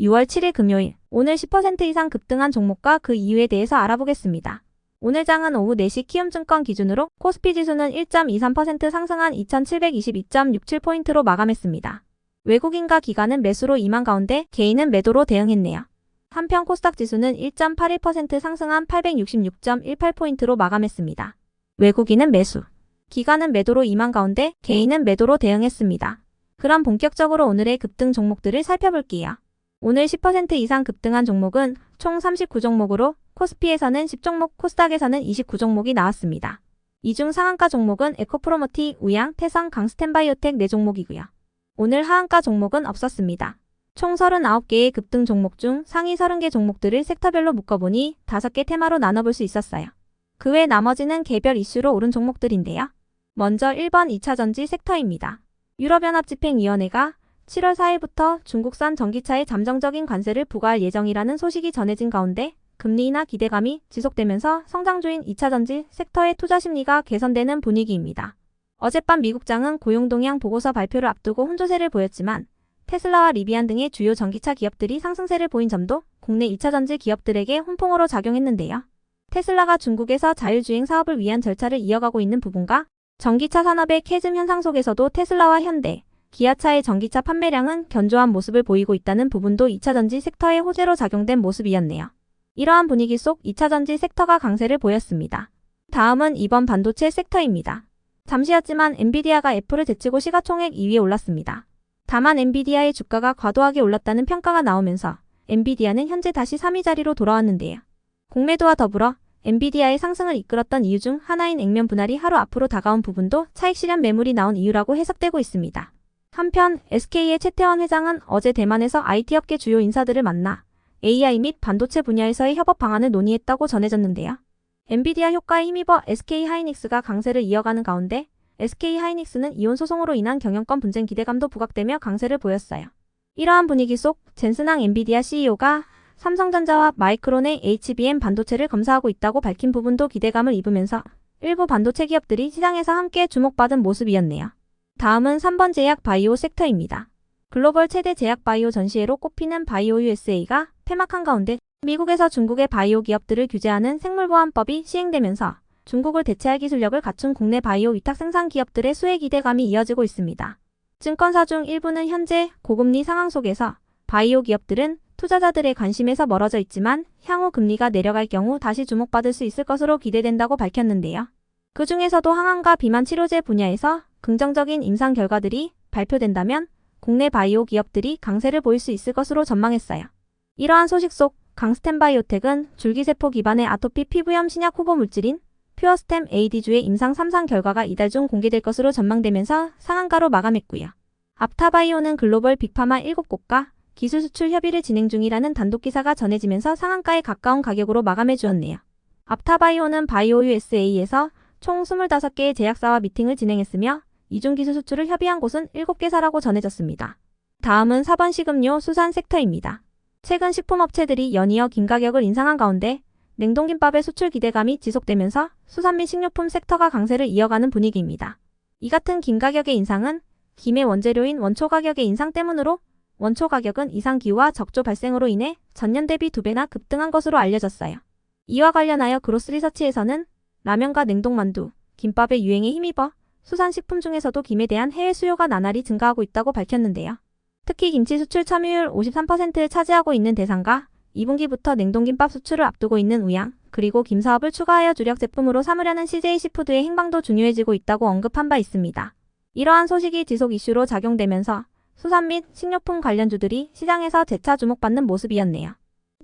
6월 7일 금요일, 오늘 10% 이상 급등한 종목과 그 이유에 대해서 알아보겠습니다. 오늘 장은 오후 4시 키움증권 기준으로 코스피 지수는 1.23% 상승한 2722.67포인트로 마감했습니다. 외국인과 기관은 매수로 임한 가운데 개인은 매도로 대응했네요. 한편 코스닥 지수는 1.81% 상승한 866.18포인트로 마감했습니다. 외국인은 매수, 기관은 매도로 임한 가운데 개인은 매도로 대응했습니다. 그럼 본격적으로 오늘의 급등 종목들을 살펴볼게요. 오늘 10% 이상 급등한 종목은 총 39종목으로 코스피에서는 10종목, 코스닥에서는 29종목이 나왔습니다. 이 중 상한가 종목은 에코프로모티, 우양, 태성, 강스텐바이오텍 4종목이고요. 오늘 하한가 종목은 없었습니다. 총 39개의 급등 종목 중 상위 30개 종목들을 섹터별로 묶어보니 5개 테마로 나눠볼 수 있었어요. 그 외 나머지는 개별 이슈로 오른 종목들인데요. 먼저 1번 2차전지 섹터입니다. 유럽연합집행위원회가 7월 4일부터 중국산 전기차에 잠정적인 관세를 부과할 예정이라는 소식이 전해진 가운데 금리 인하 기대감이 지속되면서 성장주인 2차전지 섹터의 투자 심리가 개선되는 분위기입니다. 어젯밤 미국장은 고용동향 보고서 발표를 앞두고 혼조세를 보였지만 테슬라와 리비안 등의 주요 전기차 기업들이 상승세를 보인 점도 국내 2차전지 기업들에게 혼풍으로 작용했는데요. 테슬라가 중국에서 자율주행 사업을 위한 절차를 이어가고 있는 부분과 전기차 산업의 캐즘 현상 속에서도 테슬라와 현대, 기아차의 전기차 판매량은 견조한 모습을 보이고 있다는 부분도 2차전지 섹터의 호재로 작용된 모습이었네요. 이러한 분위기 속 2차전지 섹터가 강세를 보였습니다. 다음은 이번 반도체 섹터입니다. 잠시였지만 엔비디아가 애플을 제치고 시가총액 2위에 올랐습니다. 다만 엔비디아의 주가가 과도하게 올랐다는 평가가 나오면서 엔비디아는 현재 다시 3위 자리로 돌아왔는데요. 공매도와 더불어 엔비디아의 상승을 이끌었던 이유 중 하나인 액면 분할이 하루 앞으로 다가온 부분도 차익 실현 매물이 나온 이유라고 해석되고 있습니다. 한편 SK의 최태원 회장은 어제 대만에서 IT 업계 주요 인사들을 만나 AI 및 반도체 분야에서의 협업 방안을 논의했다고 전해졌는데요. 엔비디아 효과에 힘입어 SK하이닉스가 강세를 이어가는 가운데 SK하이닉스는 이혼 소송으로 인한 경영권 분쟁 기대감도 부각되며 강세를 보였어요. 이러한 분위기 속 젠슨항 엔비디아 CEO가 삼성전자와 마이크론의 HBM 반도체를 검사하고 있다고 밝힌 부분도 기대감을 입으면서 일부 반도체 기업들이 시장에서 함께 주목받은 모습이었네요. 다음은 3번 제약 바이오 섹터입니다. 글로벌 최대 제약 바이오 전시회로 꼽히는 바이오 USA가 폐막한 가운데 미국에서 중국의 바이오 기업들을 규제하는 생물보안법이 시행되면서 중국을 대체할 기술력을 갖춘 국내 바이오 위탁 생산 기업들의 수혜 기대감이 이어지고 있습니다. 증권사 중 일부는 현재 고금리 상황 속에서 바이오 기업들은 투자자들의 관심에서 멀어져 있지만 향후 금리가 내려갈 경우 다시 주목받을 수 있을 것으로 기대된다고 밝혔는데요. 그 중에서도 항암과 비만 치료제 분야에서 긍정적인 임상 결과들이 발표된다면 국내 바이오 기업들이 강세를 보일 수 있을 것으로 전망했어요. 이러한 소식 속 강스텐바이오텍은 줄기세포 기반의 아토피 피부염 신약 후보 물질인 퓨어스템 AD주의 임상 3상 결과가 이달 중 공개될 것으로 전망되면서 상한가로 마감했고요. 앞타바이오는 글로벌 빅파마 7곳과 기술 수출 협의를 진행 중이라는 단독 기사가 전해지면서 상한가에 가까운 가격으로 마감해 주었네요. 앞타바이오는 바이오 USA에서 총 25개의 제약사와 미팅을 진행했으며 이중 기술 수출을 협의한 곳은 7개사라고 전해졌습니다. 다음은 4번 식음료 수산 섹터입니다. 최근 식품업체들이 연이어 김 가격을 인상한 가운데 냉동김밥의 수출 기대감이 지속되면서 수산 및 식료품 섹터가 강세를 이어가는 분위기입니다. 이 같은 김 가격의 인상은 김의 원재료인 원초 가격의 인상 때문으로 원초 가격은 이상기후와 적조 발생으로 인해 전년 대비 2배나 급등한 것으로 알려졌어요. 이와 관련하여 그로스리서치에서는 라면과 냉동만두, 김밥의 유행에 힘입어 수산식품 중에서도 김에 대한 해외 수요가 나날이 증가하고 있다고 밝혔는데요. 특히 김치 수출 점유율 53%를 차지하고 있는 대상과 2분기부터 냉동김밥 수출을 앞두고 있는 우양, 그리고 김 사업을 추가하여 주력 제품으로 삼으려는 CJ시푸드의 행방도 중요해지고 있다고 언급한 바 있습니다. 이러한 소식이 지속 이슈로 작용되면서 수산 및 식료품 관련주들이 시장에서 재차 주목받는 모습이었네요.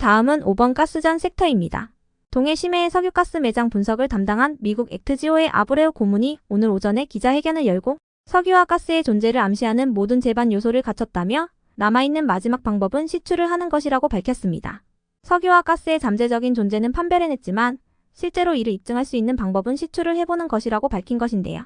다음은 5번 가스전 섹터입니다. 동해 심해의 석유가스 매장 분석을 담당한 미국 액트지오의 아브레우 고문이 오늘 오전에 기자회견을 열고 석유와 가스의 존재를 암시하는 모든 제반 요소를 갖췄다며 남아있는 마지막 방법은 시추를 하는 것이라고 밝혔습니다. 석유와 가스의 잠재적인 존재는 판별해냈지만 실제로 이를 입증할 수 있는 방법은 시추를 해보는 것이라고 밝힌 것인데요.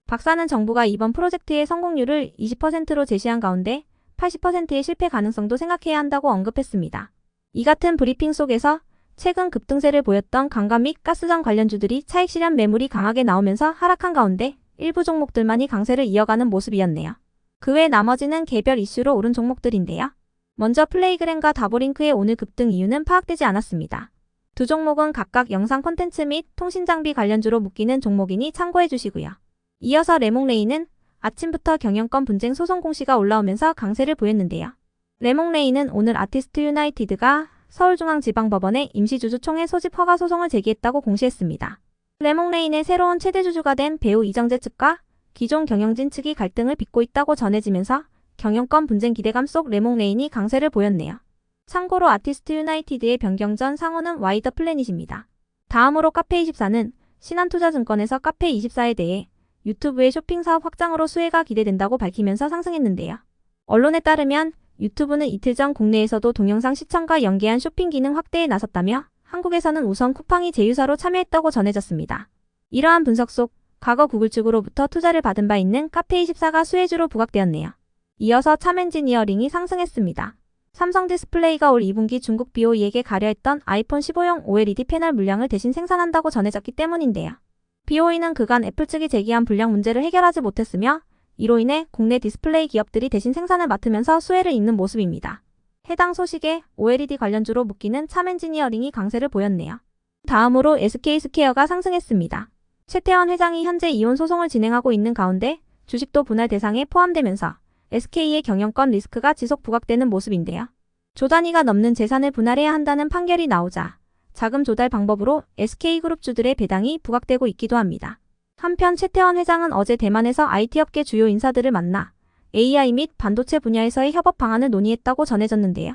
박사는 정부가 이번 프로젝트의 성공률을 20%로 제시한 가운데 80%의 실패 가능성도 생각해야 한다고 언급했습니다. 이 같은 브리핑 속에서 최근 급등세를 보였던 강간 및 가스전 관련주들이 차익 실현 매물이 강하게 나오면서 하락한 가운데 일부 종목들만이 강세를 이어가는 모습이었네요. 그 외 나머지는 개별 이슈로 오른 종목들인데요. 먼저 플레이그램과 다보링크의 오늘 급등 이유는 파악되지 않았습니다. 두 종목은 각각 영상 콘텐츠 및 통신장비 관련주로 묶이는 종목이니 참고해 주시고요. 이어서 레몽레이는 아침부터 경영권 분쟁 소송 공시가 올라오면서 강세를 보였는데요. 레몽레이는 오늘 아티스트 유나이티드가 서울중앙지방법원에 임시주주총회 소집 허가 소송을 제기했다고 공시했습니다. 레몽레인의 새로운 최대주주가 된 배우 이정재 측과 기존 경영진 측이 갈등을 빚고 있다고 전해지면서 경영권 분쟁 기대감 속 레몽레인이 강세를 보였네요. 참고로 아티스트 유나이티드의 변경 전 상호는 와이더 플래닛입니다. 다음으로 카페24는 신한투자증권에서 카페24에 대해 유튜브의 쇼핑 사업 확장으로 수혜가 기대된다고 밝히면서 상승했는데요. 언론에 따르면 유튜브는 이틀 전 국내에서도 동영상 시청과 연계한 쇼핑 기능 확대에 나섰다며 한국에서는 우선 쿠팡이 제휴사로 참여했다고 전해졌습니다. 이러한 분석 속 과거 구글 측으로부터 투자를 받은 바 있는 카페24가 수혜주로 부각되었네요. 이어서 참엔지니어링이 상승했습니다. 삼성 디스플레이가 올 2분기 중국 BOE에게 가려했던 아이폰 15용 OLED 패널 물량을 대신 생산한다고 전해졌기 때문인데요. BOE는 그간 애플 측이 제기한 불량 문제를 해결하지 못했으며 이로 인해 국내 디스플레이 기업들이 대신 생산을 맡으면서 수혜를 잇는 모습입니다. 해당 소식에 OLED 관련주로 묶이는 참엔지니어링이 강세를 보였네요. 다음으로 SK스퀘어가 상승했습니다. 최태원 회장이 현재 이혼 소송을 진행하고 있는 가운데 주식도 분할 대상에 포함되면서 SK의 경영권 리스크가 지속 부각되는 모습인데요. 조 단위가 넘는 재산을 분할해야 한다는 판결이 나오자 자금 조달 방법으로 SK그룹주들의 배당이 부각되고 있기도 합니다. 한편 최태원 회장은 어제 대만에서 IT업계 주요 인사들을 만나 AI 및 반도체 분야에서의 협업 방안을 논의했다고 전해졌는데요.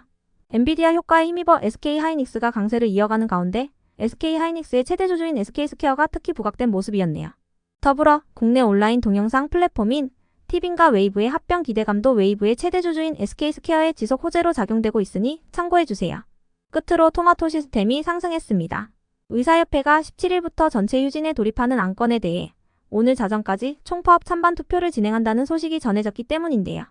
엔비디아 효과에 힘입어 SK하이닉스가 강세를 이어가는 가운데 SK하이닉스의 최대주주인 SK스퀘어가 특히 부각된 모습이었네요. 더불어 국내 온라인 동영상 플랫폼인 티빙과 웨이브의 합병 기대감도 웨이브의 최대주주인 SK스퀘어의 지속 호재로 작용되고 있으니 참고해주세요. 끝으로 토마토 시스템이 상승했습니다. 의사협회가 17일부터 전체 휴진에 돌입하는 안건에 대해 오늘 자정까지 총파업 찬반 투표를 진행한다는 소식이 전해졌기 때문인데요.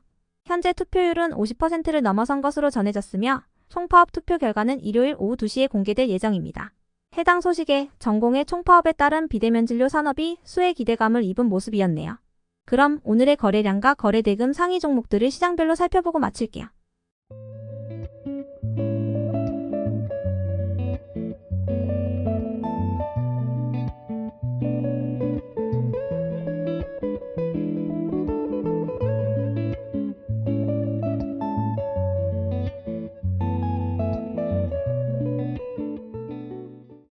현재 투표율은 50%를 넘어선 것으로 전해졌으며 총파업 투표 결과는 일요일 오후 2시에 공개될 예정입니다. 해당 소식에 전공의 총파업에 따른 비대면 진료 산업이 수혜 기대감을 입은 모습이었네요. 그럼 오늘의 거래량과 거래대금 상위 종목들을 시장별로 살펴보고 마칠게요.